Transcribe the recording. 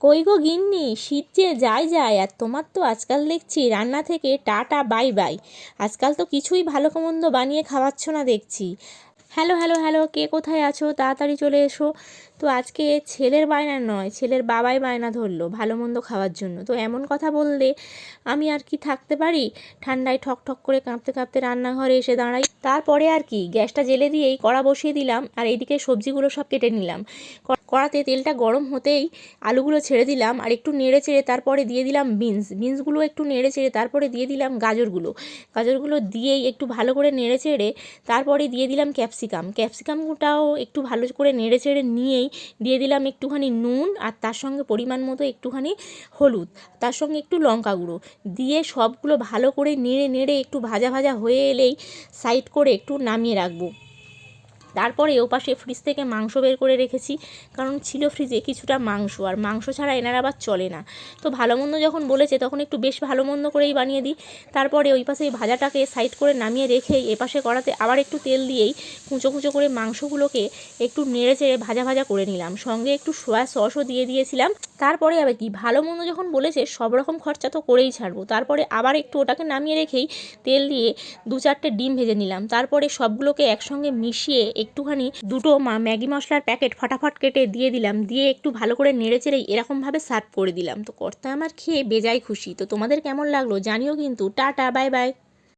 কই গো গিন্নি, শীত যে যায় যায়, আর তোমার তো আজকাল দেখছি রান্না থেকে টাটা বাই বাই। আজকাল তো কিছুই ভালো মন্দ বানিয়ে খাওয়াচ্ছ না দেখছি। হ্যালো হ্যালো হ্যালো, কে কোথায় আছো, তাড়াতাড়ি চলে এসো। তো আজকে ছেলের বায়না নয়, ছেলের বাবাই বায়না ধরলো ভালো মন্দ খাওয়ার জন্য। তো এমন কথা বললে আমি আর কি থাকতে পারি? ঠান্ডায় ঠক ঠক করে কাঁপতে কাঁপতে রান্নাঘরে এসে দাঁড়াই। তারপরে আর কি, গ্যাসটা জেলে দিয়েই কড়া বসিয়ে দিলাম, আর এইদিকে সবজিগুলো সব কেটে নিলাম। কড়াতে তেলটা গরম হতেই আলুগুলো ছেড়ে দিলাম, আর একটু নেড়ে চেড়ে তারপরে দিয়ে দিলাম বিনসগুলো একটু নেড়ে চেড়ে তারপরে দিয়ে দিলাম গাজরগুলো দিয়েই একটু ভালো করে নেড়ে চেড়ে তারপরে দিয়ে দিলাম ক্যাপসিকামটাও একটু ভালো করে নেড়ে চেড়ে নিয়েই দিয়ে দিলাম একটুখানি নুন, আর তার সঙ্গে পরিমাণ মতো একটুখানি হলুদ, তার সঙ্গে একটু লঙ্কা গুঁড়ো দিয়ে সবগুলো ভালো করে নেড়ে নেড়ে একটু ভাজা ভাজা হয়ে এলেই সাইড করে একটু নামিয়ে রাখবো। তারপরে ওপাশে ফ্রিজ থেকে মাংস বের করে রেখেছি, কারণ ছিল ফ্রিজে কিছুটা মাংস, আর মাংস ছাড়া এনার আবার চলে না। তো ভালো মন্দ যখন বলেছে তখন একটু বেশ ভালো মন্দ করেই বানিয়ে দিই। তারপরে ওই পাশে ভাজাটাকে সাইড করে নামিয়ে রেখেই এপাশে কড়াতে আবার একটু তেল দিয়েই কুঁচো কুঁচো করে মাংসগুলোকে একটু নেড়ে চেড়ে ভাজা ভাজা করে নিলাম, সঙ্গে একটু সয়া সসও দিয়ে দিয়েছিলাম। তারপরে আবার কি, ভালো মন্দ যখন বলেছে সব রকম খরচা তো করেই ছাড়বো। তারপরে আবার একটু ওটাকে নামিয়ে রেখেই তেল দিয়ে 2-4টে ডিম ভেজে নিলাম। তারপরে সবগুলোকে একসঙ্গে মিশিয়ে একটুখানি দুটো ম্যাগি মশলার প্যাকেট ফটাফট কেটে দিয়ে দিলাম, দিয়ে একটু ভালো করে নেড়ে চেড়েই এরকমভাবে সার্ভ করে দিলাম। তো কর্তা আমার খেয়ে বেজায় খুশি। তো তোমাদের কেমন লাগলো জানিও কিন্তু। Tata bye bye.